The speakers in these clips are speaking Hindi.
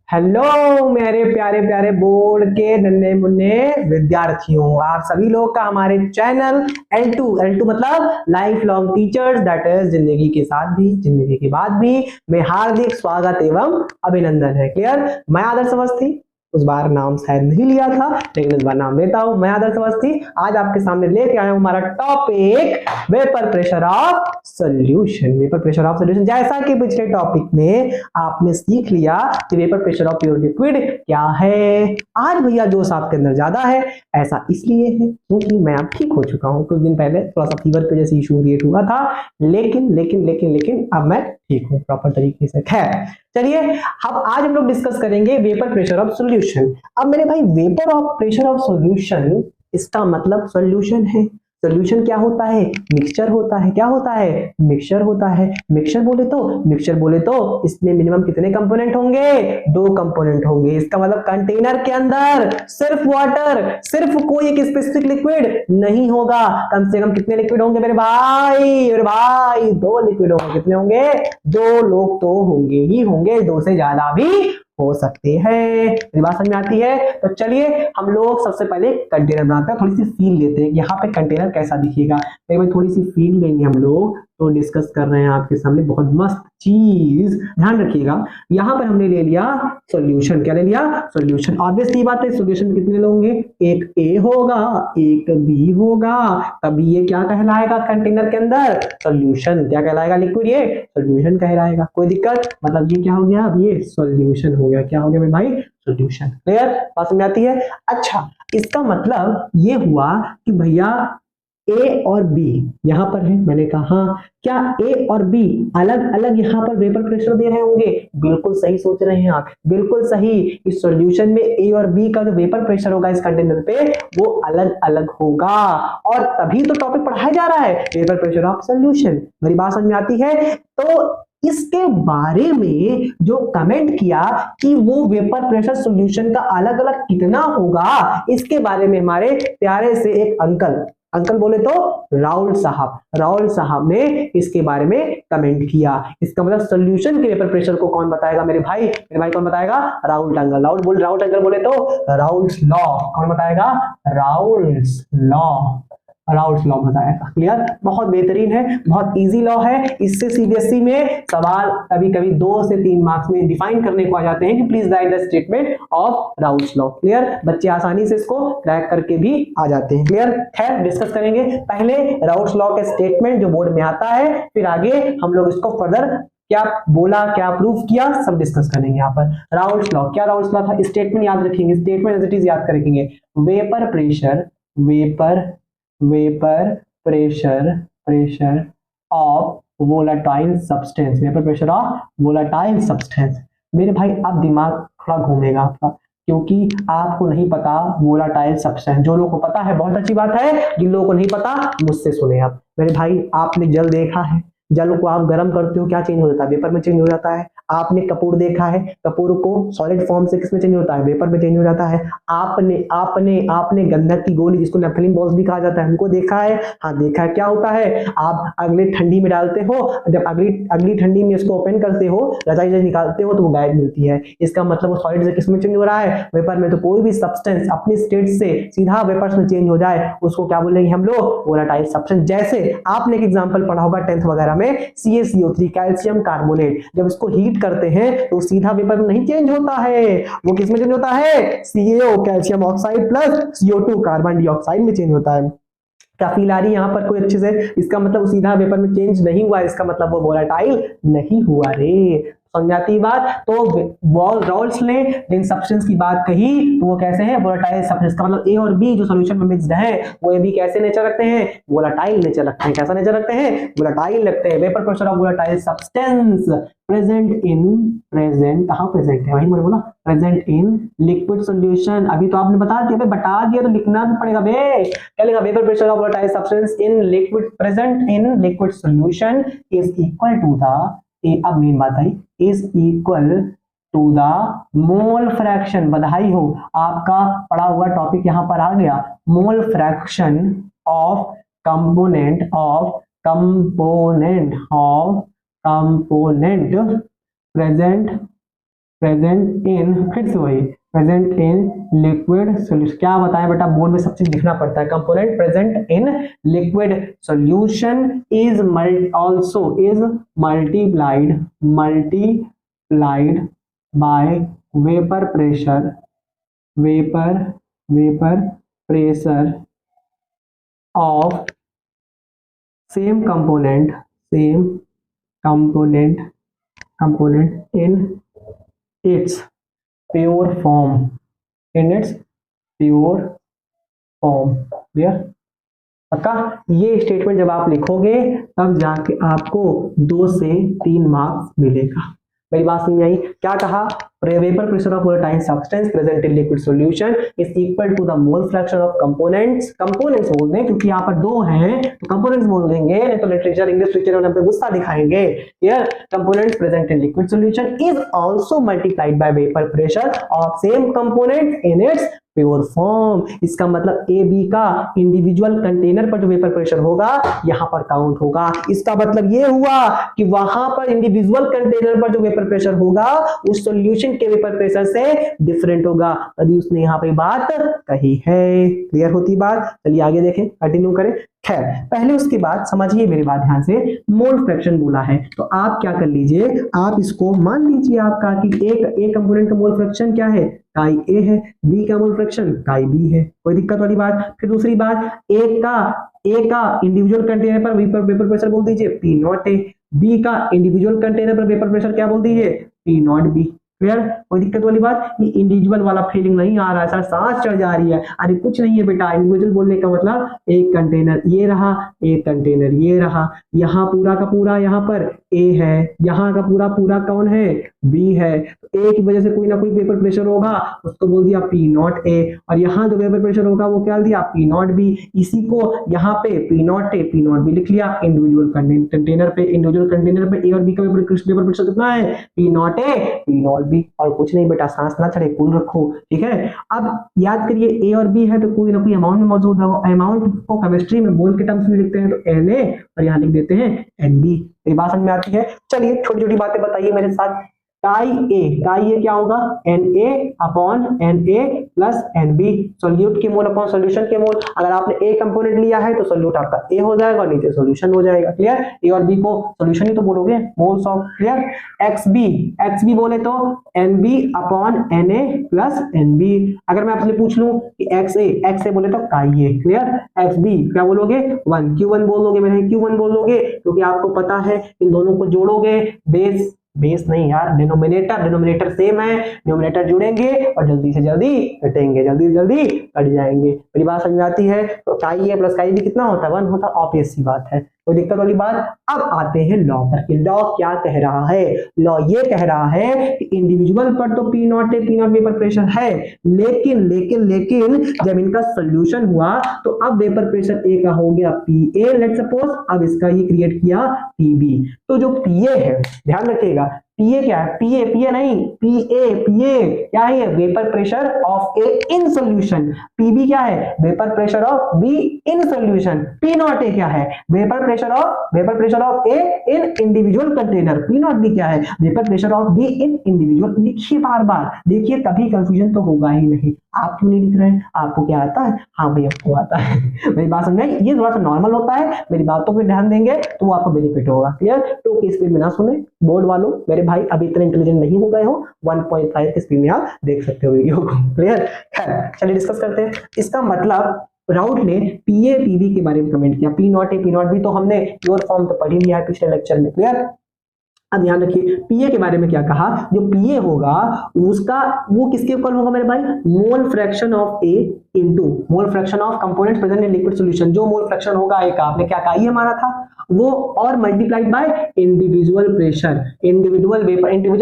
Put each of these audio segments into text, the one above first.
हेलो मेरे प्यारे प्यारे बोर्ड के नन्हे मुन्ने विद्यार्थियों, आप सभी लोग का हमारे चैनल L2 मतलब life long teachers that is जिंदगी के साथ भी जिंदगी के बाद भी में हार्दिक स्वागत एवं अभिनंदन है। क्लियर। मैं आदर्श अवस्थी, उस बार नाम शायद नहीं लिया था लेकिन इस बार नाम लेता हूं। मैं आदर्श अवस्थी आज आपके सामने लेके आया हूं हमारा topic vapour pressure of solution. Vapour pressure of solution, जैसा कि पिछले टॉपिक में आपने सीख लिया कि vapour pressure of pure liquid क्या है। आज भैया जोश आपके अंदर ज्यादा है, ऐसा इसलिए है क्योंकि मैं अब ठीक हो चुका हूं। कुछ दिन पहले थोड़ा सा फीवर की वजह से इशू क्रिएट हुआ था, लेकिन लेकिन लेकिन लेकिन अब मैं ठीक हूं प्रॉपर तरीके से। खैर चलिए, अब आज हम लोग डिस्कस करेंगे वेपर प्रेशर ऑफ सॉल्यूशन। अब मेरे भाई, vapour of pressure of solution, इसका मतलब सॉल्यूशन है। सॉल्यूशन क्या होता है? मिक्सचर होता है। क्या होता है? मिक्सचर होता है। मिक्सचर बोले तो इसमें मिनिमम कितने कंपोनेंट होंगे? 2 कंपोनेंट होंगे। इसका मतलब कंटेनर के अंदर सिर्फ वाटर, सिर्फ कोई एक स्पेसिफिक लिक्विड नहीं होगा। कम से कम कितने लिक्विड होंगे मेरे भाई? 2 लिक्विड होंगे। कितने होंगे? 2 लोग तो होंगे ही होंगे, 2 से ज्यादा भी हो सकते हैं। मेरी बात समझ में आती है? तो चलिए हम लोग सबसे पहले कंटेनर बनाते हैं, थोड़ी सी फील लेते हैं कि यहाँ पे कंटेनर कैसा दिखेगा। मेरे भाई थोड़ी सी फील लेंगे हम लोग, तो डिस्कस कर रहे हैं आपके सामने बहुत मस्त चीज। ध्यान रखिएगा, यहाँ पर हमने ले लिया सॉल्यूशन। क्या ले लिया? सॉल्यूशन। ऑब्वियसली बात है, सॉल्यूशन में कितने लोग होंगे? एक ए होगा, एक बी होगा, तभी ये क्या कहलाएगा कंटेनर के अंदर? सॉल्यूशन। क्या कहलाएगा? लिक्विड ये सॉल्यूशन कहलाएगा। कोई दिक्कत? मतलब ये क्या हो गया? अब ये सॉल्यूशन हो गया। क्या हो गया मेरे भाई? सॉल्यूशन। क्लियर? बात समझ आती है? अच्छा, इसका मतलब ये हुआ कि भैया ए और बी यहां पर है। मैंने कहा हाँ, क्या ए और बी अलग अलग यहां पर वेपर प्रेशर दे रहे होंगे? बिल्कुल सही सोच रहे हैं आप, बिल्कुल सही। इस सॉल्यूशन में ए और बी का जो वेपर प्रेशर होगा इस कंटेनर पे, वो अलग अलग होगा। और तभी तो टॉपिक पढ़ाया जा रहा है, वेपर प्रेशर ऑफ सॉल्यूशन। मेरी बात समझ में आती है? तो इसके बारे में जो कमेंट किया कि वो वेपर प्रेशर सॉल्यूशन का अलग अलग कितना होगा, इसके बारे में हमारे प्यारे से एक अंकल बोले तो राहुल साहब ने इसके बारे में कमेंट किया। इसका मतलब सॉल्यूशन के वेपर प्रेशर को कौन बताएगा मेरे भाई? मेरे भाई कौन बताएगा? राहुल अंकल बोले तो राउल्स लॉ। कौन बताएगा? राउल्स लॉ बताएगा। क्लियर? बहुत बेहतरीन है, बहुत इजी लॉ है। इससे सीबीएसई में सवाल कभी कभी 2 से 3 मार्क्स में डिफाइन करने को आ जाते हैं कि please right the statement of Raoult's law. Clear? बच्चे आसानी से इसको क्रैक करके भी आ जाते हैं। क्लियर? खैर डिस्कस करेंगे पहले राउल्स लॉ के स्टेटमेंट जो बोर्ड में आता है, फिर आगे हम लोग इसको फर्दर क्या बोला, क्या प्रूफ किया, सब डिस्कस करेंगे। यहाँ पर राउल्स लॉ, क्या राउल्स लॉ था? स्टेटमेंट याद रखेंगे, स्टेटमेंट एज इट इज याद करेंगे। Vapour pressure of volatile substance. Vapour pressure of volatile substance. मेरे भाई अब दिमाग थोड़ा घूमेगा आपका, क्योंकि आपको नहीं पता वोलाटाइल सब्सटेंस। जो लोगों को पता है बहुत अच्छी बात है, जिन लोगों को नहीं पता मुझसे सुने आप। मेरे भाई आपने जल देखा है, जल को आप गर्म करते हो, क्या चेंज हो जाता है? वेपर में चेंज हो जाता है। आपने कपूर देखा है, कपूर को सॉलिड फॉर्म से किसमें चेंज होता है? वेपर में चेंज हो जाता है। आपने गंधक की गोली, जिसको नेफ्थलीन बॉल्स भी कहा जाता है, उनको देखा है? हाँ देखा है। क्या होता है? आप अगले ठंडी में डालते हो, जब अगली ठंडी में इसको ओपन करते हो, रजाई से निकालते हो तो वो गायब मिलती है। इसका मतलब वो सॉलिड से किसमें चेंज हो रहा है? वेपर में। तो कोई भी सब्सटेंस अपनी स्टेट से सीधा वेपर्स में चेंज हो जाए, उसको क्या बोलेंगे हम लोग? Volatile substance. जैसे आपने एक एग्जांपल पढ़ा होगा 10th वगैरह में, CaCO3 कैल्शियम कार्बोनेट। जब इसको हीट करते हैं तो सीधा वेपर में नहीं चेंज होता है, वो किसमें चेंज होता है? CaO calcium oxide plus CO2 carbon dioxide में चेंज होता है। क्या फील आ रही है यहाँ पर कोई अच्छे से? इसका मतलब सीधा वेपर में चेंज नहीं हुआ, इसका मतलब वो वोलेटाइल नहीं हुआ रे। समझाती बात? तो राउल्स ने जिन सब्सटेंस की बात कही तो वो कैसे हैं? Volatile substance. का मतलब ए और बी जो सॉल्यूशन में मिक्स्ड है, वो ए बी कैसे नेचर रखते हैं? वोलेटाइल नेचर रखते हैं। कैसा नेचर रखते हैं? वोलेटाइल रखते हैं। Vapour pressure of volatile substance present कहां प्रेजेंट है? वही मैंने बोला, प्रेजेंट इन लिक्विड सॉल्यूशन। अभी तो आपने बता दिया, बता दिया तो लिखना भी पड़ेगा बे। क्या लिखा? Vapour pressure of volatile substance in liquid present in liquid solution is equal to the, अब मेन बात आई, is equal to the mole fraction. बधाई हो, आपका पढ़ा हुआ टॉपिक यहां पर आ गया। मोल fraction of component present present in, फिर से वही प्रेजेंट इन लिक्विड सॉल्यूशन। क्या बताएं बेटा, बोर्ड में सब चीज लिखना पड़ता है। Component present in liquid solution is also is multiplied by vapour pressure of same component in its pure form, clear. पक्का। ये स्टेटमेंट जब आप लिखोगे तब जाके आपको 2 से 3 मार्क्स मिलेगा। मेरी बात समझ आई? क्या कहा, vapour pressure of volatile substance present in liquid solution is equal to the mole fraction of components बोल दें क्योंकि यहाँ पर 2 हैं तो कंपोनेंट्स बोल देंगे, नहीं तो लिटरेचर इंग्लिश लिटरेचर में गुस्सा दिखाएंगे। Clear. Components present in liquid solution is also multiplied by vapour pressure of same component in its pure form. इसका मतलब ए बी का इंडिविजुअल कंटेनर पर जो वेपर प्रेशर होगा यहाँ पर काउंट होगा। इसका मतलब ये हुआ कि वहां पर इंडिविजुअल कंटेनर पर जो वेपर प्रेशर होगा उस सॉल्यूशन के वेपर प्रेशर से डिफरेंट होगा, तभी उसने यहाँ पे बात कही है। क्लियर होती बात? चलिए आगे देखें, कंटिन्यू करें। खैर, पहले उसके बाद समझिए मेरी बात ध्यान से, मोल फ्रैक्शन बोला है तो आप क्या कर लीजिए, आप इसको मान लीजिए आपका कि एक कंपोनेंट का मोल फ्रैक्शन क्या है, काई ए है, बी का मोल फ्रैक्शन काई बी है, कोई दिक्कत वाली बात। फिर दूसरी बात, ए का इंडिविजुअल कंटेनर पर वेपर प्रेशर बोल दीजिए पी नॉट ए, बी का इंडिविजुअल कंटेनर पर वेपर प्रेशर क्या बोल दीजिए, पी नॉट बी। क्लियर? कोई दिक्कत वाली बात? ये इंडिविजुअल वाला फीलिंग नहीं आ रहा है सर, सांस चढ़ जा रही है। अरे कुछ नहीं है बेटा, इंडिविजुअल बोलने का मतलब एक कंटेनर ये रहा, एक कंटेनर ये रहा, यहाँ पूरा का पूरा यहाँ पर ए है, यहाँ का पूरा कौन है, बी है। तो ए की वजह से कोई ना कोई वेपर प्रेशर होगा, उसको बोल दिया पी नॉट ए, और यहाँ जो वेपर प्रेशर होगा वो क्या दिया, पी नॉट बी। इसी को यहाँ पे P naught A P naught B लिख लिया। इंडिविजुअल कंटेनर पे ए और बी का वेपर प्रेशर कितना है, P naught A P naught B. और कुछ नहीं बेटा, सांस ना चढ़े, कूल रखो। ठीक है। अब याद करिए ए और बी है तो कोई ना कोई अमाउंट में मौजूद है। वो अमाउंट को केमिस्ट्री में मोल के टर्म्स में लिखते हैं तो Na और यहाँ लिख देते हैं Nb। ये बात समझ में आती है? चलिए छोटी छोटी बातें बताइए मेरे साथ। काई ए क्या होगा, Na upon Na plus Nb, solute के मोल अपॉन सोल्यूशन के मोल। अगर आपने ए कंपोनेंट लिया है तो सोल्यूट आपका ए हो जाएगा और नीचे सोल्यूशन हो जाएगा। क्लियर? ए और बी को सोल्यूशन ही तो बोलोगे, मोल्स ऑफ। क्लियर? XB बोले तो Nb upon Na plus Nb। अगर मैं आपसे पूछ लूं कि XA बोले तो काई ए। क्लियर? XB क्या बोलोगे, 1 Q1 बोल दोगे, मेरे Q1 बोल दोगे क्योंकि आपको पता है इन दोनों को जोड़ोगे, बेस नहीं यार, डिनोमिनेटर सेम है, न्यूमरेटर जुड़ेंगे और जल्दी से जल्दी कटेंगे, जल्दी से जल्दी कट जाएंगे। मेरी बात समझ आती है? तो काई ए प्लस काई बी कितना होता है, 1 होता है, ऑब्वियस सी बात है, कोई दिक्कत वाली बात। अब आते हैं लॉ पर। लॉ क्या कह रहा है? लॉ ये कह रहा है कि इंडिविजुअल पर तो पी नॉट वेपर प्रेशर है, लेकिन जब इनका सोल्यूशन हुआ तो अब वेपर प्रेशर ए का हो गया पी ए, लेट सपोज। अब इसका ये क्रिएट किया पी बी। तो जो पी ए है, ध्यान रखिएगा, पीए क्या है, पीए नहीं, पीए क्या है, vapour pressure of A in solution. P B क्या है, vapour pressure of B in solution. P naught A क्या है, vapour pressure of A in individual container. P naught B क्या है, vapour pressure of B in individual. लिखिए बार बार, देखिए कभी कंफ्यूजन तो होगा ही नहीं। आप क्यों नहीं लिख रहे हैं, आपको क्या आता है? हाँ भाई आपको आता है। मेरी बात समझ में? ये थोड़ा सा नॉर्मल होता है, मेरी बातों पर ध्यान देंगे तो वो आपको बेनिफिट होगा। क्लियर? तो की स्पीड में ना सुने, बोर्ड वालों मेरे भाई अभी इतने इंटेलिजेंट नहीं हो गए हो, 1.5 की स्पीड में आप देख सकते हो वीडियो को। क्लियर? खैर चलिए डिस्कस करते हैं। इसका मतलब राउट ने पीए पीबी के बारे में कमेंट किया। पी नॉट बी तो हमने प्योर फॉर्म तो पढ़ ही लिया है पिछले लेक्चर में। क्लियर? अब ध्यान रखिए पीए के बारे में क्या कहा, जो पीए होगा उसका वो किसके इक्वल होगा मेरे भाई, मोल fraction of A into mole fraction of components present in liquid solution. जो मोल फ्रैक्शन होगा ए का, आपने क्या कहा, ये हमारा था वो, और multiplied by individual pressure. Individual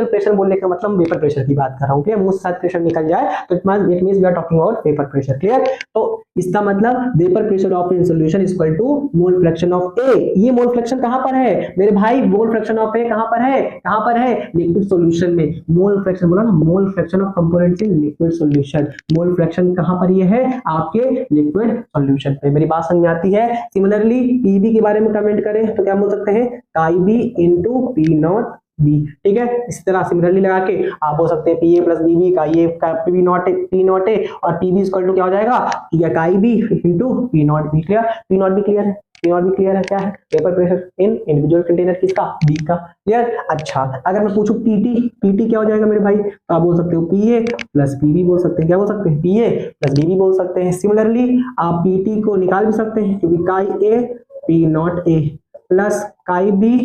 pressure बोलने का मतलब वेपर प्रेशर की बात कर रहा हूं। क्लियर? मुंह से प्रेशर निकल जाए तो it means we are talking about vapour pressure. Clear? तो इसका मतलब vapour pressure of in solution is equal to mole fraction of A. ये मोल फ्रैक्शन कहां पर है मेरे भाई, मोल फ्रैक्शन ऑफ ए कहां पर है, लिक्विड सॉल्यूशन में। मोल फ्रैक्शन बोला ना, मोल fraction of components in liquid solution. Mole fraction कहां पर ये है, आपके लिक्विड सॉल्यूशन पे। मेरी बात समझ में आती है? सिमिलरली पीबी के बारे में कमेंट करें तो क्या बोल सकते हैं, chi B into P naught B. ठीक है, इसी तरह सिमिलरली लगा के आप बोल सकते हैं P A plus B B, का ये पी नॉट ए और पी बी इक्वल टू क्या हो जाएगा, chi B into P naught B. Clear, P naught B clear है, पी नॉट बी क्लियर है, क्या है, vapour pressure in individual container किसका, बी का। क्लियर। अच्छा, अगर मैं पूछूं पीटी, पीटी क्या हो जाएगा मेरे भाई, तो आप बोल सकते हो P A plus P B बोल सकते हैं, क्या बोल सकते हैं, P A plus B B बोल सकते हैं। सिमिलरली आप पीटी को निकाल भी सकते हैं, क्योंकि chi A P naught A plus chi B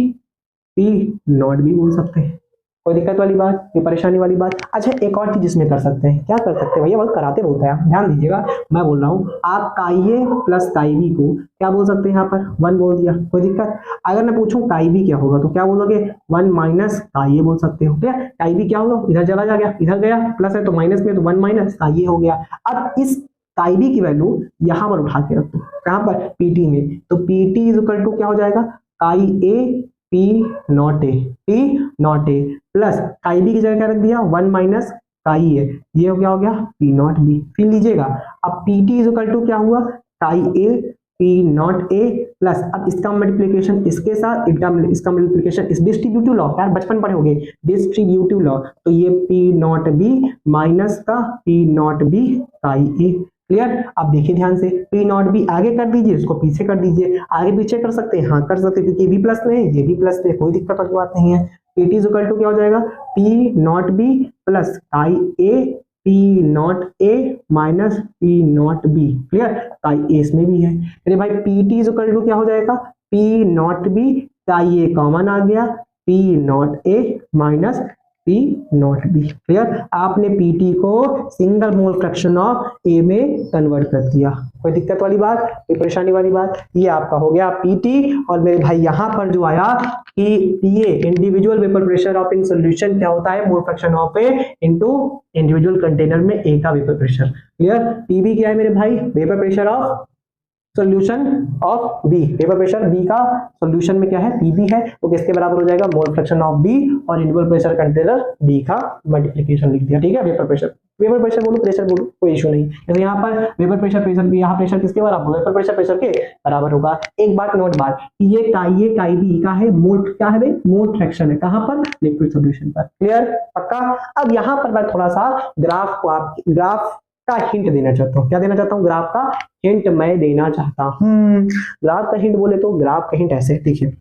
P naught B बोल सकते हैं। कोई दिक्कत वाली बात, ये परेशानी वाली बात। अच्छा, एक और चीज इसमें कर सकते हैं, क्या कर सकते हैं भैया, बहुत कराते बहुत है, ध्यान दीजिएगा, मैं बोल रहा हूँ, आप काई ए प्लस काई बी को क्या बोल सकते हैं, यहाँ पर वन बोल दिया, कोई दिक्कत। अगर मैं पूछूं काई बी क्या होगा, तो क्या बोलोगे, वन माइनस काई ए बोल सकते हो। क्या काई बी क्या होगा, इधर चला जा गया, इधर गया, प्लस है तो माइनस में, तो वन माइनस काई ए हो गया। अब इस काई बी की वैल्यू यहाँ पर उठा के रखो, कहाँ पर, पीटी में, तो पीटी इज इक्वल टू क्या हो जाएगा, chi A P naught A plus chi B की जगह क्या रख दिया, वन माइनस काई ए, ये क्या हो गया, पी नॉट बी। फिर लीजिएगा, अब P T is equal to क्या हुआ, chi A P naught A plus, अब इसका मल्टीप्लिकेशन इसके साथ, इसका मल्टीप्लिकेशन इस डिस्ट्रीब्यूटिव लॉ, यार बचपन पढ़े होंगे डिस्ट्रीब्यूटिव लॉ, तो ये पी नॉट बी माइनस का पी नॉट बी काई ए। क्लियर। अब देखिए ध्यान से, पी नॉट बी आगे कर दीजिए, इसको पीछे कर दीजिए, आगे पीछे कर सकते हैं, हाँ कर सकते हैं, क्योंकि ये भी प्लस में है, ये भी प्लस में, कोई दिक्कत वाली बात नहीं है। P T is equal to क्या हो जाएगा, P naught B plus chi A P naught A minus P naught B. Clear, chi A इसमें भी है, अरे भाई P T is equal to क्या हो जाएगा, पी नॉट बी, काई ए कॉमन आ गया, P naught A minus P naught B. Clear, आपने पीटी को सिंगल मोल फ्रैक्शन ऑफ ए में कन्वर्ट कर दिया, कोई दिक्कत वाली बात, कोई परेशानी वाली बात। ये आपका हो गया पीटी। और मेरे भाई यहाँ पर जो आया कि PA individual vapour pressure of in solution क्या होता है, mole fraction of A into individual container में ए का वेपर प्रेशर। क्लियर, पीबी क्या है मेरे भाई, vapour pressure of solution of B, vapour pressure B का सॉल्यूशन में क्या है, पीबी है, तो किसके बराबर हो जाएगा, मोल फ्रैक्शन ऑफ बी और इंडिविजुअल प्रेशर कंटेनर बी का मल्टीप्लिकेशन लिख दिया। ठीक है, वेपर प्रेशर बोलो, प्रेशर बोलो, कोई इशू नहीं। जैसे यहाँ पर वेपर प्रेशर भी, यहाँ प्रेशर किसके बराबर, वेपर प्रेशर के बराबर होगा। एक बात नोट बात, ये काई बी का है मोल, क्या है भाई, मोल फ्रैक्शन है, कहाँ पर, लिक्विड सॉल्यूशन पर। क्लियर, पक्का। अब यहाँ पर मैं थोड़ा सा ग्राफ को, आप ग्राफ का हिंट देना चाहता हूँ, क्या देना चाहता हूँ, ग्राफ का हिंट मैं देना चाहता हूँ। ग्राफ का हिंट बोले तो ग्राफ का हिंट ऐसे, देखिए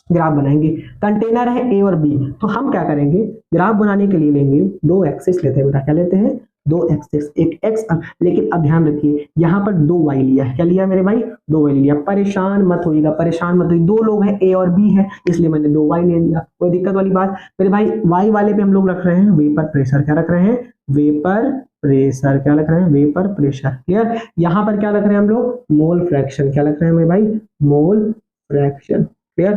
ग्राफ बनाएंगे, कंटेनर है ए और बी, तो हम क्या करेंगे, ग्राफ बनाने के लिए लेंगे दो एक्सिस लेते हैं बेटा, क्या लेते हैं, दो एक्सिस, एक एक्स, लेकिन अब ध्यान रखिए यहाँ पर दो वाई लिया है, क्या लिया मेरे भाई, दो वाई लिया, परेशान मत होइएगा, परेशान मत होइए, दो लोग हैं ए और बी है, इसलिए मैंने दो वाई ले लिया, कोई दिक्कत वाली बात। मेरे भाई वाई वाले पे हम लोग रख रहे हैं वेपर प्रेशर, क्या रख रहे हैं, वेपर प्रेशर, क्या रख रहे हैं, वेपर प्रेशर। क्लियर, यहाँ पर क्या रख रहे हैं हम लोग, मोल फ्रैक्शन, क्या रख रहे हैं मेरे भाई, मोल फ्रैक्शन। क्लियर,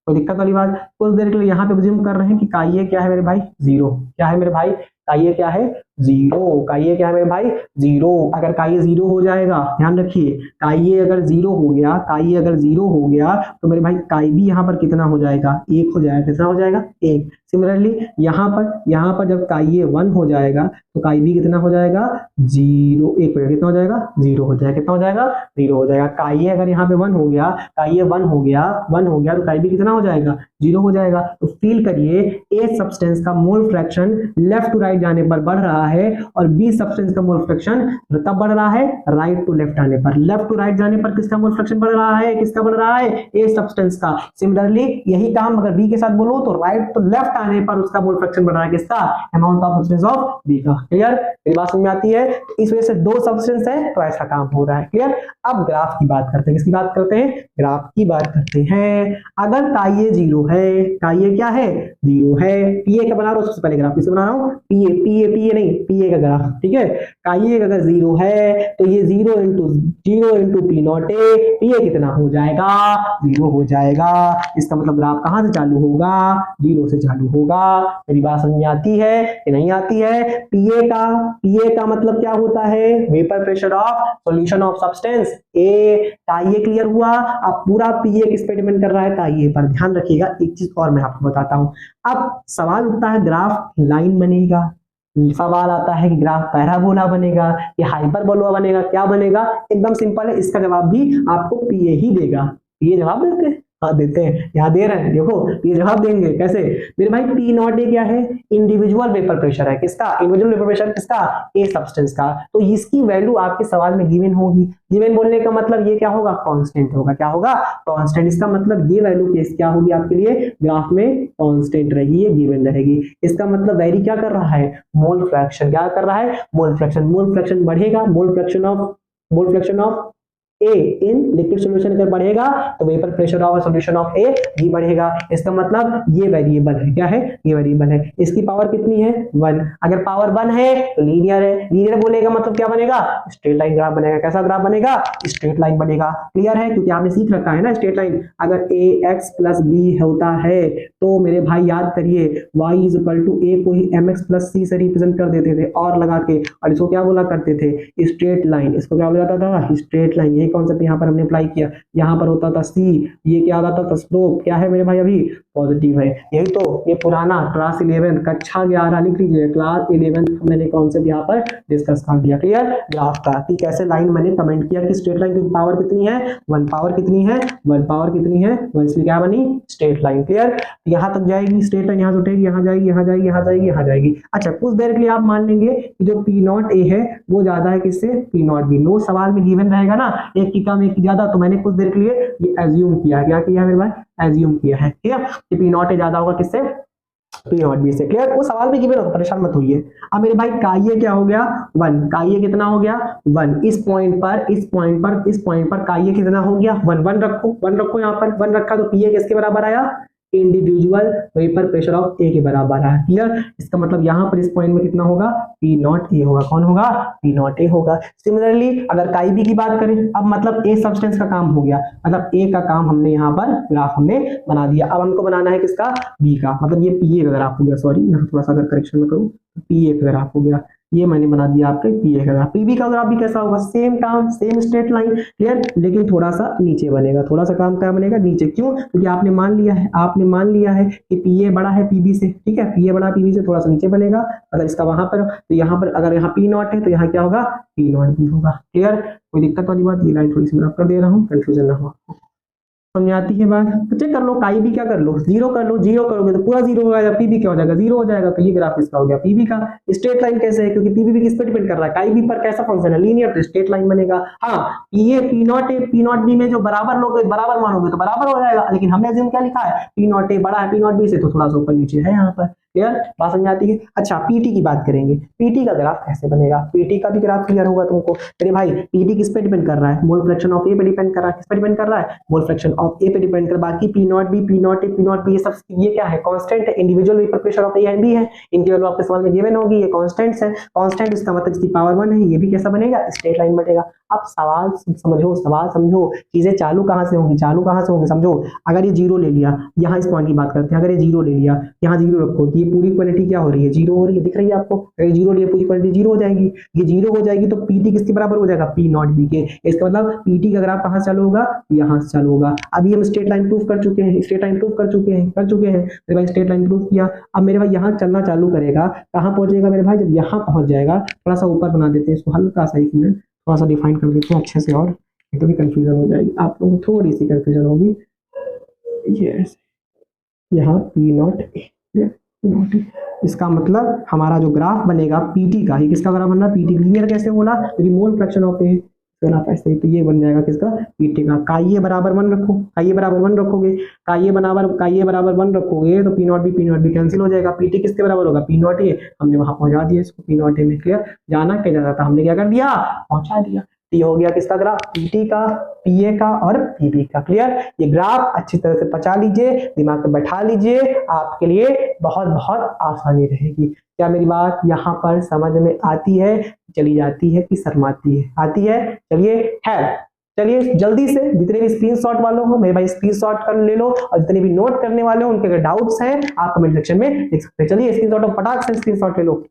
कोई दिक्कत वाली बात। कुछ देर के लिए यहाँ पे अज्यूम कर रहे हैं कि काई ए क्या है मेरे भाई, जीरो, क्या है मेरे भाई, काई ए क्या है, जीरो, काई ए क्या है मेरे भाई, जीरो। अगर काई ए जीरो हो जाएगा, ध्यान रखिए, काई ए अगर जीरो हो गया, काई ए अगर जीरो हो गया, तो मेरे भाई काई बी यहाँ पर कितना हो जाएगा, एक हो जाएगा, कितना हो जाएगा, एक। सिमिलरली यहाँ पर जब काई ए वन हो जाएगा, तो काई बी कितना हो जाएगा, जीरो, एक मिनट, कितना हो जाएगा, जीरो हो जाएगा, कितना हो जाएगा, जीरो हो जाएगा। काई ए अगर यहाँ पे वन हो गया, काई ए वन हो गया, तो काई बी कितना हो जाएगा, जीरो हो जाएगा। तो फील करिए, ए सब्सटेंस का mole fraction left to right जाने पर बढ़ रहा है, और बी सब्सटेंस का मोल फ्रैक्शन कब बढ़ रहा है, राइट टू लेफ्ट आने पर। लेफ्ट टू राइट जाने पर किसका मोल फ्रैक्शन बढ़ रहा है, किसका बढ़ रहा है, ए सब्सटेंस का। सिमिलरली यही काम अगर बी के साथ बोलो, तो राइट टू लेफ्ट आने पर उसका मोल फ्रैक्शन बढ़ रहा है, किसका, amount of substance of B का। क्लियर, मेरी बात समझ में आती है। इस वजह से दो सब्सटेंस है, तो ऐसा काम हो रहा है। क्लियर, अब ग्राफ की बात करते हैं, किसकी बात करते हैं, ग्राफ की बात करते हैं। अगर काई ए जीरो है, काई ए क्या है, जीरो है, पीए का बना रहा हूं, सबसे पहले ग्राफ किससे बना रहा हूं, पीए नहीं, पीए का ग्राफ। ठीक है, काई ए अगर जीरो है, तो ये zero into P naught A, PA कितना हो जाएगा, जीरो हो जाएगा। इसका मतलब ग्राफ कहां से चालू होगा, जीरो से चालू होगा। मेरी बात समझ में आती है कि नहीं आती है। पीए का मतलब क्या होता है, vapour pressure of solution of substance A. काई ए क्लियर हुआ। अब पूरा पीए किस पे डिपेंड कर रहा है, काई ए पर। ध्यान रखिएगा, एक चीज और मैं आपको बताता हूं। अब सवाल उठता है, ग्राफ लाइन बनेगा, सवाल आता है कि ग्राफ पैराबोला बनेगा या हाइपरबोला बनेगा, क्या बनेगा। एकदम सिंपल है, इसका जवाब भी आपको पीए ही देगा। पीए जवाब देते हैं, हाँ देते हैं, यहाँ दे रहे हैं, देखो ये जवाब देंगे कैसे मेरे भाई। पी नॉट ए क्या है, इंडिविजुअल वेपर प्रेशर है, किसका, इंडिविजुअल वेपर प्रेशर किसका, ए सब्सटेंस का। तो इसकी वैल्यू आपके सवाल में गिवन होगी। गिवन बोलने का मतलब ये क्या होगा, कांस्टेंट होगा। क्या होगा, कांस्टेंट। इसका मतलब ये वैल्यू क्या होगी आपके लिए ग्राफ में, कांस्टेंट रहेगी, ये गिवन रहेगी। इसका मतलब वेरी क्या कर रहा है, मोल फ्रैक्शन। क्या कर रहा है, मोल फ्रैक्शन। मोल फ्रैक्शन बढ़ेगा, mole fraction of A in liquid solution अगर बढ़ेगा तो vapour pressure of solution of A भी बढ़ेगा। इसका मतलब ये वेरिएबल है, क्या है, ये वेरिएबल है। इसकी पावर कितनी है, 1। अगर पावर 1 है तो लीनियर है। लीनियर बोलेगा मतलब क्या बनेगा, स्ट्रेट लाइन ग्राफ बनेगा। कैसा ग्राफ बनेगा, स्ट्रेट लाइन बनेगा। क्लियर है, क्योंकि आपने सीख रखा है ना स्ट्रेट लाइन। अगर ए एक्स प्लस बी होता है तो मेरे भाई याद करिए y इज इक्वल टू ए को ही mx प्लस सी से रिप्रेजेंट कर देते थे और लगा के, और इसको क्या बोला करते थे, स्ट्रेट लाइन। इसको क्या बोला जाता था, स्ट्रेट लाइन। यही कॉन्सेप्ट यहाँ पर हमने अप्लाई किया। यहाँ पर होता था c, ये क्या आता था, स्लोप। क्या है मेरे भाई, अभी पॉजिटिव है। यही तो ये पुराना क्लास 11 कक्षा 11 लिख लीजिए, क्लास 11 मैंने कॉन्सेप्ट यहाँ पर डिस्कस कर दिया। क्लियर, ग्राफ का कि कैसे लाइन मैंने कमेंट किया कि स्ट्रेट लाइन की पावर कितनी है, 1 पावर कितनी है, 1 पावर कितनी है, 1, इसलिए क्या बनी, स्ट्रेट लाइन। क्लियर, यहाँ तक जाएगी स्ट्रेट लाइन, यहाँ से उठेगी, यहाँ जाएगी, यहाँ जाएगी, यहाँ जाएगी, यहाँ जाएगी। अच्छा, कुछ देर के लिए आप मान लेंगे कि जो पी नॉट ए है वो ज्यादा है किससे, पी नॉट बी। नो सवाल में गिवन रहेगा ना, एक की कम एक की ज्यादा, तो मैंने कुछ देर के लिए ये एज्यूम किया। क्या किया मेरे भाई, एज्यूम किया है। ठीक है, कि पी नॉट ए ज्यादा होगा किससे, पी नॉट बी से। क्लियर, वो सवाल में गिवन होगा, परेशान मत होइए। अब मेरे भाई का ये क्या हो गया, 1। का ये कितना हो गया, 1। इस पॉइंट पर, इस पॉइंट पर, इस पॉइंट पर का ये कितना हो गया, 1। 1 रखो, 1 रखो, यहाँ पर 1 रखा तो पी ए किसके बराबर आया, इंडिविजुअल वेपर प्रेशर ऑफ ए के बराबर है। क्लियर, इसका मतलब यहाँ पर इस पॉइंट में कितना होगा, पी नॉट ए होगा। कौन होगा, पी नॉट ए होगा। सिमिलरली अगर काई बी की बात करें, अब मतलब ए सब्सटेंस का काम हो गया, मतलब ए का काम हमने यहाँ पर ग्राफ हमने बना दिया। अब हमको बनाना है किसका, बी का, मतलब ये पी ए का ग्राफ हो गया। सॉरी, यहाँ थोड़ा सा अगर करेक्शन में करूँ, पी ए का ग्राफ हो गया, ये मैंने बना दिया आपके पी ए का ग्राफ। पीबी का ग्राफ भी कैसा होगा, सेम काम, सेम स्ट्रेट लाइन। क्लियर, लेकिन थोड़ा सा नीचे बनेगा, थोड़ा सा काम क्या बनेगा, नीचे। क्यों, क्योंकि आपने मान लिया है, आपने मान लिया है कि पी ए बड़ा है पीबी से। ठीक है, पी ए बड़ा पीबी से, थोड़ा सा नीचे बनेगा। अगर इसका वहां पर, तो यहाँ पर अगर यहाँ पी नॉट है तो यहाँ क्या होगा, पी नॉट भी होगा। क्लियर, कोई दिक्कत वाली बात, ये लाइन थोड़ी सी मैं कर दे रहा हूँ, कंफ्यूजन ना हो। समझ आती है बात, तो चेक कर लो, काई भी क्या कर लो, जीरो कर लो। जीरो करोगे तो पूरा जीरो हो जाएगा, पीबी क्या हो जाएगा, जीरो हो जाएगा। तो ये ग्राफ इसका हो गया पीबी का। स्ट्रेट लाइन कैसे है, क्योंकि पीबी भी किस पर डिपेंड कर रहा है, काई बी पर। कैसा फंक्शन है, लीनियर, तो स्ट्रेट लाइन बनेगा। हाँ, ये P naught A P naught B में जो बराबर लोगे, बराबर मानोगे तो बराबर हो जाएगा। लेकिन हमने अज्यूम क्या लिखा है, पी नॉट ए बड़ा है पी नॉट बी से, तो थोड़ा सा ऊपर नीचे है यहाँ पर। क्लियर, बात समझ आती है। अच्छा, पीटी की बात करेंगे, पीटी का ग्राफ कैसे बनेगा, पीटी का भी ग्राफ क्लियर होगा तुमको। अरे भाई, पीटी किस पे डिपेंड कर रहा है, मोल फ्रैक्शन ऑफ ए पे डिपेंड कर रहा है। किस पे डिपेंड कर रहा है, मोल फ्रैक्शन ऑफ ए पे डिपेंड कर। बाकी P naught B, P naught A, P naught B, ये सब ये क्या है, कांस्टेंट है। Individual vapour pressure of A and B है, इनकी वैल्यू आपके सवाल में गिवन होगी। ये कांस्टेंट्स है, कांस्टेंट इसका मतलब इसकी पावर 1 है। ये भी कैसा बनेगा, स्ट्रेट लाइन बनेगा। अब सवाल समझो, सवाल समझो, चीजें चालू कहां से होंगी, चालू कहां से होंगी, समझो। अगर ये जीरो ले लिया, यहाँ इस पॉइंट की बात करते हैं, अगर ये जीरो ले लिया, यहाँ जीरो रखो, तो ये पूरी क्वालिटी क्या हो रही है, जीरो हो रही है। दिख रही है आपको, अगर जीरो लिए पूरी क्वालिटी जीरो हो जाएगी। ये जीरो हो जाएगी तो पीटी किसके बराबर हो जाएगा, पी नॉट बी के। इसका मतलब पीटी का ग्राफ कहां से चालू होगा, यहाँ से चालू होगा। अभी हम स्ट्रेट लाइन प्रूफ कर चुके हैं, स्ट्रेट लाइन प्रूफ कर चुके हैं, मेरे भाई स्ट्रेट लाइन प्रूफ किया। अब मेरे भाई यहाँ चलना चालू करेगा, कहाँ पहुंचेगा मेरे भाई, जब यहाँ पहुंच जाएगा। थोड़ा सा ऊपर बना देते हैं इसको, हल्का सा, एक मिनट थोड़ा सा डिफाइन कर देते हैं अच्छे से, और तो भी कंफ्यूजन हो जाएगी आप लोगों को, थोड़ी सी कंफ्यूजन होगी। ये यहाँ पी नॉट ए, इसका मतलब हमारा जो ग्राफ बनेगा पीटी का, ये किसका ग्राफ बन रहा है, पीटी। लीनियर कैसे बोला, क्योंकि मोल फ्रैक्शन ऑफ ए ग्राफ ऐसे ही, तो ये बन जाएगा किसका, पीटी का। काई बराबर 1 रखो, काई बराबर 1 रखोगे, काई बराबर 1 रखोगे तो पी नॉट बी कैंसिल हो जाएगा। पीटी किसके बराबर होगा, पी नॉट ए। हमने वहां पहुंचा दिया इसको, पी नॉट ए में। क्लियर, जाना क्या जाता था, हमने क्या कर दिया, पहुंचा दिया। ये हो गया किसका ग्राफ, पीटी का, पीए का और पीबी का। क्लियर, ये ग्राफ अच्छी तरह से पचा लीजिए, दिमाग में बैठा लीजिए, आपके लिए बहुत बहुत आसानी रहेगी। क्या मेरी बात यहाँ पर समझ में आती है, चली जाती है कि शर्माती है, आती है, चलिए है। चलिए जल्दी से, जितने भी स्क्रीनशॉट वालों हो मेरे भाई स्क्रीनशॉट कर ले लो, और जितने भी नोट करने वाले हो उनके अगर डाउट्स हैं आप कमेंट सेक्शन में लिख सकते हैं। चलिए स्क्रीनशॉट और फटाक से स्क्रीनशॉट ले लो।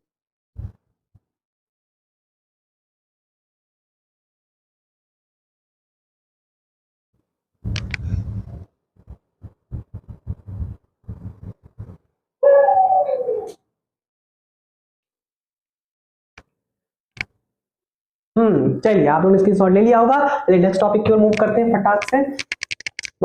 चलिए आप लोगों ने स्क्रीनशॉट ले लिया होगा। नेक्स्ट टॉपिक की ओर मूव करते हैं फटाक से।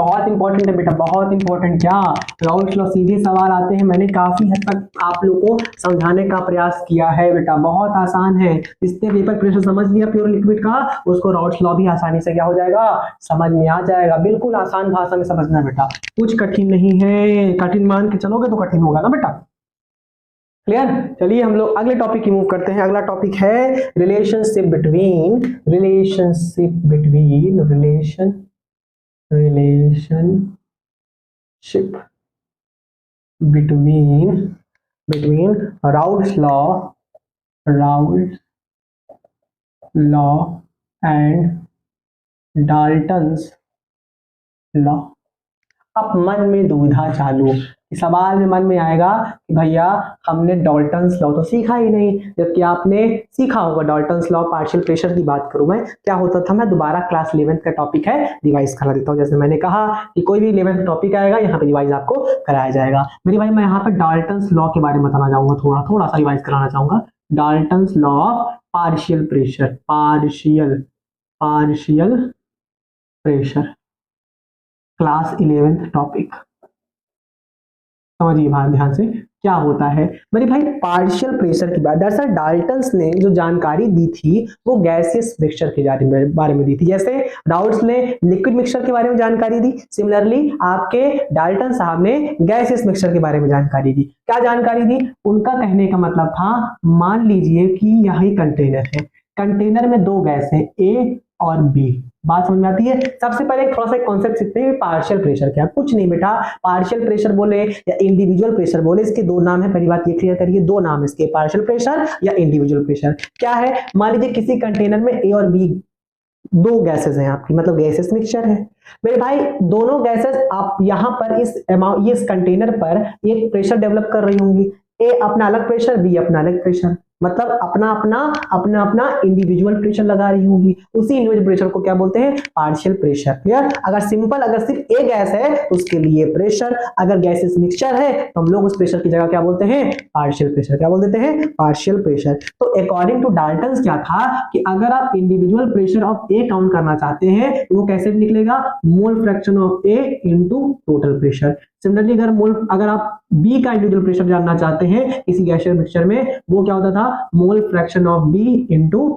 बहुत इंपॉर्टेंट है बेटा, बहुत इंपॉर्टेंट। क्या राउल्ट लॉ, सीधे सवाल आते हैं, मैंने काफी हद तक आप लोगों को समझाने का प्रयास किया है बेटा, बहुत आसान है। जिसने वेपर प्रेशर समझ लिया प्योर लिक्विड का, उसको राउल्ट लॉ भी आसानी से क्या हो जाएगा, समझ में आ जाएगा। बिल्कुल आसान भाषा में समझना बेटा, कुछ कठिन नहीं है, कठिन मान के चलोगे तो कठिन होगा ना बेटा। क्लियर? चलिए हम लोग अगले टॉपिक की मूव करते हैं। अगला टॉपिक है relationship between Raoult's law and Dalton's law। अब मन में दुविधा चालू, सवाल में मन में आएगा कि भैया हमने डाल्टन्स लॉ तो सीखा ही नहीं, जबकि आपने सीखा होगा डाल्टन्स लॉ। पार्शियल प्रेशर की बात करूं मैं, क्या होता था, मैं दोबारा क्लास 11th का टॉपिक है रिवाइज करा देता हूं। जैसे मैंने कहा कि कोई भी 11th टॉपिक आएगा यहाँ पे रिवाइज आपको कराया जाएगा। मेरे भाई मैं यहाँ पे डाल्टन्स लॉ के बारे में बताना चाहूंगा, थोड़ा सा रिवाइज कराना चाहूंगा। Dalton's law of partial pressure, partial pressure, class 11th topic. समझिए भाई ध्यान से, क्या होता है मेरे भाई पार्शियल प्रेशर की बात। दरअसल डाल्टन्स ने जो जानकारी दी थी वो गैसियस मिक्सचर के बारे में दी थी। जैसे राउल्ट्स ने लिक्विड मिक्सचर के बारे में जानकारी दी, सिमिलरली आपके डाल्टन साहब ने गैसियस मिक्सचर के बारे में जानकारी दी। क्या जानकारी दी? उनका कहने का मतलब था, मान लीजिए कि यही कंटेनर है, कंटेनर में दो गैस है ए और बी। बात समझ में आती है? सबसे पहले थोड़ा सा कॉन्सेप्ट सीखते हैं, पार्शियल प्रेशर क्या, कुछ नहीं बेटा, पार्शियल प्रेशर बोले या इंडिविजुअल प्रेशर बोले, इसके दो नाम है। पहली बात ये क्लियर करिए, दो नाम इसके, पार्शियल प्रेशर या इंडिविजुअल प्रेशर। क्या है, मान लीजिए किसी कंटेनर में ए और बी दो गैसेस हैं आपकी, मतलब गैसेस मिक्सचर है मेरे भाई। दोनों गैसेस आप यहां पर इस कंटेनर पर एक प्रेशर डेवलप कर रही होंगी, ए अपना अलग प्रेशर, बी अपना अलग प्रेशर, मतलब अपना अपना इंडिविजुअल प्रेशर लगा रही होगी। उसी इंडिविजुअल प्रेशर को क्या बोलते हैं, पार्शियल प्रेशर। क्लियर? अगर सिर्फ एक गैस है तो उसके लिए प्रेशर, अगर गैसेस मिक्सचर है तो हम लोग उस प्रेशर की जगह क्या बोलते हैं, पार्शियल प्रेशर। क्या बोल देते हैं, पार्शियल प्रेशर। तो अकॉर्डिंग टू डाल्टन्स क्या था कि अगर आप individual pressure of A count करना चाहते हैं तो वो कैसे निकलेगा, मोल fraction of A into total pressure. Similarly अगर आप बी का इंडिविजुअल प्रेशर जानना चाहते हैं किसी गैसियस मिक्सचर में, वो क्या होता था, mole fraction of B into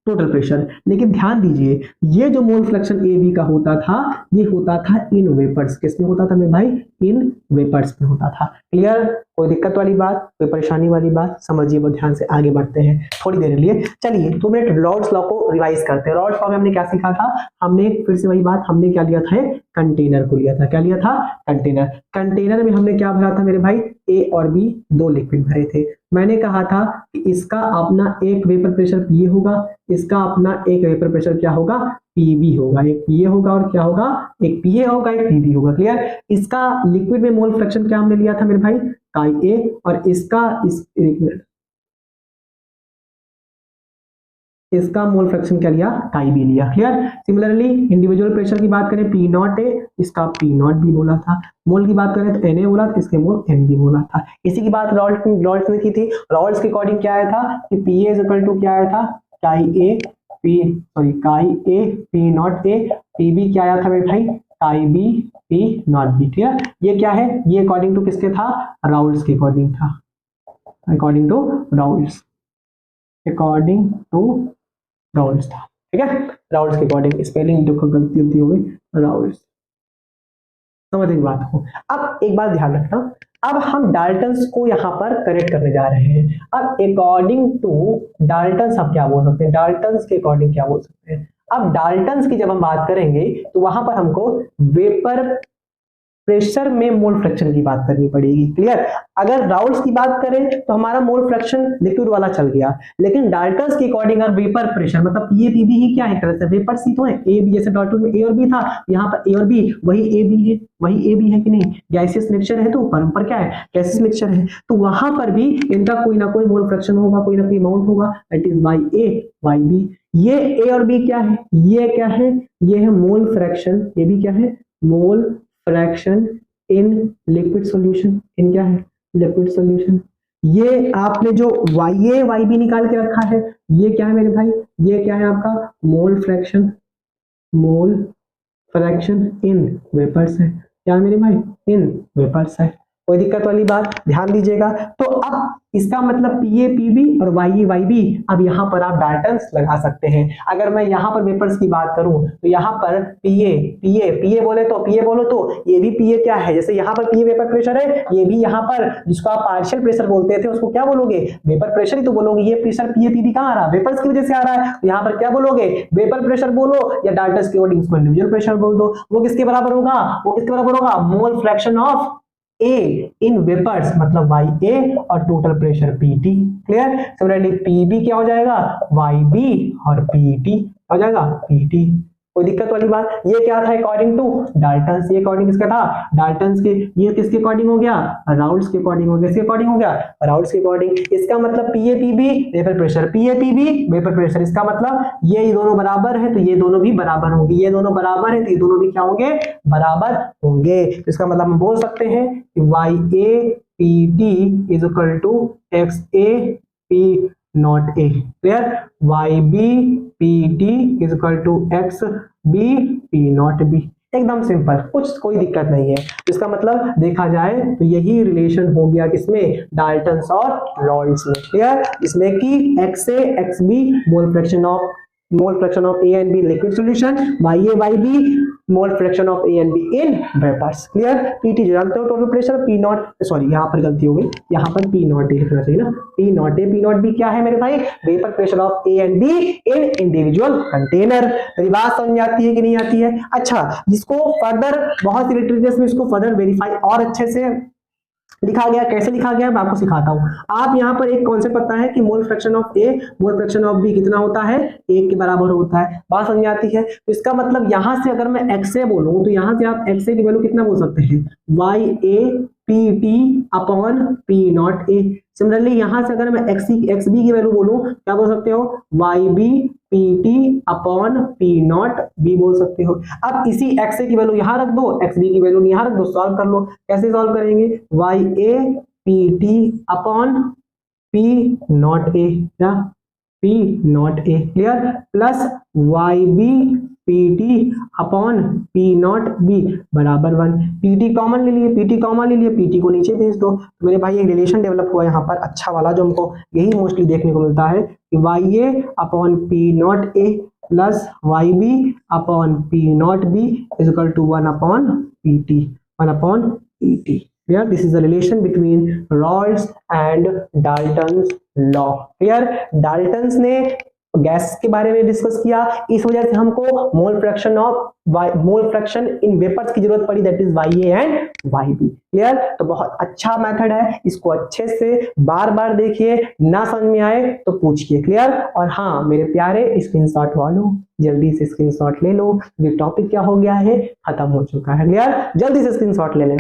total pressure. लेकिन ध्यान दीजिए, ये जो मोल फ्रैक्शन ए बी का होता था, ये होता था इन वेपर्स। किसमें होता था मेरे भाई, इन वेपर्स में होता था। क्लियर? कोई दिक्कत वाली बात, कोई परेशानी वाली बात? समझिए, वो ध्यान से आगे बढ़ते हैं थोड़ी देर के लिए। चलिए 2 मिनट राउल्ट्स लॉ को रिवाइज करते हैं। राउल्ट्स लॉ में हमने क्या सीखा था, हमने फिर से वही बात, हमने क्या लिया था, कंटेनर को लिया था। क्या लिया था, कंटेनर। कंटेनर में हमने क्या भरा था मेरे भाई, ए और बी दो लिक्विड भरे थे। मैंने कहा था कि इसका अपना एक वेपर प्रेशर पीए होगा, इसका अपना एक वेपर प्रेशर क्या होगा, पीबी होगा। एक पीए होगा और क्या होगा, एक पीए होगा, एक पीबी होगा। क्लियर? इसका लिक्विड में मोल फ्रैक्शन क्या हमने लिया था मेरे भाई, काई ए, और इसका मोल फ्रैक्शन क्या लिया, काई बी लिया। क्लियर? सिमिलरली इंडिविजुअल प्रेशर की बात करें, पी नॉट ए, इसका पी नॉट बी बोला था। मोल की बात करें तो एन ए बोला था, इसके मोल एन बी बोला था। इसी की बात राउल्ट्स ने की थी। राउल्ट्स के अकॉर्डिंग क्या आया था कि P A is equal to क्या आया था, chi A P naught A, P B क्या आया था मेरे भाई, काई बी पी नॉट बी। ठीक है? ये क्या है, ये अकॉर्डिंग टू किसके था, राउल्ट्स के अकॉर्डिंग था, अकॉर्डिंग टू राउल्ट्स था। ठीक है? राउल्ट्स के अकॉर्डिंग, स्पेलिंग गलती हो गई, राउल्ट्स। समझ गई बात को? अब एक बात ध्यान रखना, अब हम डाल्टन्स को यहां पर करेक्ट करने जा रहे हैं। अब अकॉर्डिंग टू डाल्टन्स हम क्या बोल सकते हैं, डाल्टन्स के अकॉर्डिंग क्या बोल सकते हैं। अब डाल्टन्स की जब हम बात करेंगे तो वहां पर हमको वेपर प्रेशर में मोल फ्रैक्शन की बात करनी पड़ेगी। क्लियर? अगर राउल्ट्स की बात करें तो हमारा मोल फ्रैक्शन लिक्विड वाला चल गया, लेकिन डाल्टन्स के अकॉर्डिंग अगर वेपर प्रेशर, मतलब पीए पीबी ही क्या है, तरह से वेपर्स ही तो है। ए बी, जैसे डाल्टन में ए और बी था, यहाँ पर ए और बी, वही ए बी है, वही ए बी है कि नहीं, गैसियस मिक्सचर है तो ऊपर क्या है, गैसियस मिक्सचर है, तो वहां पर भी इनका कोई ना कोई मोल फ्रैक्शन होगा, कोई ना कोई अमाउंट होगा, that is Y A Y B. ये ए और बी क्या है, ये क्या है, ये है मोल फ्रैक्शन, ये भी क्या है, mole fraction in liquid solution, इन क्या है, लिक्विड सॉल्यूशन। ये आपने जो वाई ए वाई बी निकाल के रखा है, ये क्या है मेरे भाई, ये क्या है आपका mole fraction fraction in vapours है, क्या मेरे भाई, इन वेपर्स है। कोई दिक्कत वाली बात, ध्यान दीजिएगा। तो अब इसका मतलब पीए पीबी और वाईए वाईबी, अब यहाँ पर आप डाल्टन्स लगा सकते हैं। अगर मैं यहाँ पर वेपर्स की बात करूं तो यहाँ पर पीए पीए पीए बोले तो ये भी पीए क्या है, जैसे यहाँ पर पीए वेपर प्रेशर है, ये भी यहाँ पर जिसको आप पार्शियल प्रेशर बोलते थे उसको क्या बोलोगे, वेपर प्रेशर ही तो बोलोगे। ये प्रेशर पीए पीबी कहाँ आ रहा है, वेपर्स की वजह से आ रहा है, तो यहाँ पर क्या बोलोगे, वेपर प्रेशर बोलो या डाल्टन्स के अकॉर्डिंग उसको इंडिविजुअल प्रेशर बोल दो। वो किसके बराबर होगा, वो किसके बराबर होगा, mole fraction of A in vapours मतलब YA और total pressure PT। Clear. Similarly PB क्या हो जाएगा, YB और PT हो जाएगा PT। कोई दिक्कत वाली बात। ये क्या था, अकॉर्डिंग टू डाल्टन्स, ये अकॉर्डिंग किसका था, डाल्टन्स के। ये किसके अकॉर्डिंग हो गया, राउल्ट्स के अकॉर्डिंग हो गया, किसके अकॉर्डिंग हो गया, राउल्ट्स के अकॉर्डिंग। इसका मतलब PA PB vapour pressure, PA PB vapour pressure, इसका मतलब ये दोनों बराबर है तो ये दोनों भी बराबर होंगे, ये दोनों बराबर है तो ये दोनों भी क्या होंगे, बराबर होंगे। तो इसका मतलब हम बोल सकते हैं कि YA PT is equal to XA P naught A। Clear. YB PT is equal to XB P naught B। एकदम सिंपल, कुछ कोई दिक्कत नहीं है। इसका मतलब देखा जाए तो यही रिलेशन हो गया किसमें, डाल्टन्स और राउल्ट्स में। क्लियर। इसमें कि XA XB mole fraction of A and B liquid solution, YA YB mole fraction of A and B in vapours. Clear. PT जो जानते हो total pressure, P naught, sorry यहाँ पर गलती हो गई, यहाँ पर P नॉट A लिखना चाहिए ना, P नॉट B क्या है मेरे भाई, vapour pressure of A and B in individual container. मेरी बात समझ आती है कि नहीं आती है। अच्छा, इसको फर्दर बहुत सी लिटरेचर्स में इसको फर्दर वेरीफाई और अच्छे से लिखा गया, कैसे लिखा गया मैं आपको सिखाता हूं। आप यहाँ पर एक कॉन्सेप्ट पता है कि मोल fraction of A mole fraction of B कितना होता है, 1 के बराबर होता है। बात समझ आती है। तो इसका मतलब यहां से अगर मैं XA बोलूं तो यहां से आप XA की वैल्यू कितना बोल सकते हैं, YA PT upon P naught A। Similarly यहां से अगर मैं XB की वैल्यू बोलूं क्या बोल सकते हो, YB PT upon P naught B बोल सकते हो। अब इसी XA की वैल्यू यहां रख दो, XB की वैल्यू यहां रख दो, सॉल्व कर लो। कैसे सॉल्व करेंगे, YA PT upon P naught A या P naught A। Clear. Plus YB PT upon P naught B बराबर 1। PT कॉमन ले लिए, PT कॉमन ले लिए, PT को नीचे भेज दो। तो मेरे भाई एक रिलेशन डेवलप हुआ यहाँ पर अच्छा वाला, जो हमको यही मोस्टली देखने को मिलता है कि YA upon P naught A plus YB upon P naught B is equal to 1 upon PT, 1 upon PT। Clear? This is the relation between Rawls and Dalton's law. Clear? Dalton's ने गैस के बारे में डिस्कस किया, इस वजह से हमको मोल फ्रैक्शन इन वेपर्स की जरूरत पड़ी, that is YA and YB। Clear. तो बहुत अच्छा मेथड है, इसको अच्छे से बार बार देखिए, ना समझ में आए तो पूछिए। क्लियर। और हाँ मेरे प्यारे स्क्रीनशॉट वालों, जल्दी से स्क्रीनशॉट ले लो, ये टॉपिक क्या हो गया है, खत्म हो चुका है। क्लियर। जल्दी से स्क्रीनशॉट ले लें।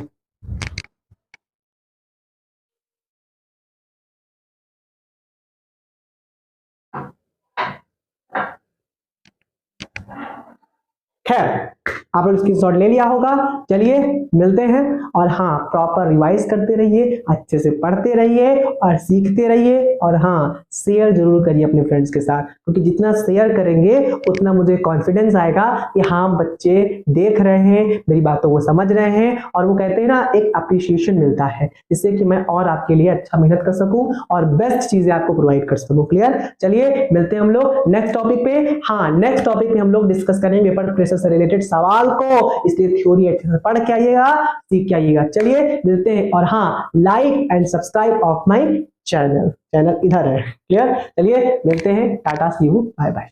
खैर आप लोग स्क्रीनशॉट ले लिया होगा। चलिए मिलते हैं, और हाँ प्रॉपर रिवाइज करते रहिए, अच्छे से पढ़ते रहिए और सीखते रहिए, और हाँ शेयर जरूर करिए अपने फ्रेंड्स के साथ, क्योंकि जितना शेयर करेंगे उतना मुझे कॉन्फिडेंस आएगा कि हाँ बच्चे देख रहे हैं, मेरी बातों को समझ रहे हैं, और वो कहते हैं ना एक अप्रिशिएशन मिलता है, जिससे कि मैं और आपके लिए अच्छा मेहनत कर सकूं और बेस्ट चीजें आपको प्रोवाइड कर सकूं। क्लियर। चलिए मिलते हैं हम लोग नेक्स्ट टॉपिक पे। हाँ नेक्स्ट टॉपिक पे हम लोग डिस्कस करेंगे वेपर प्रेशर से रिलेटेड सवाल को, इसलिए थ्योरी अच्छे से पढ़ के आइएगा, सीख के आइएगा। चलिए मिलते हैं, और हाँ like and subscribe of my channel इधर है। क्लियर। चलिए मिलते हैं, टाटा सी यू, बाय बाय।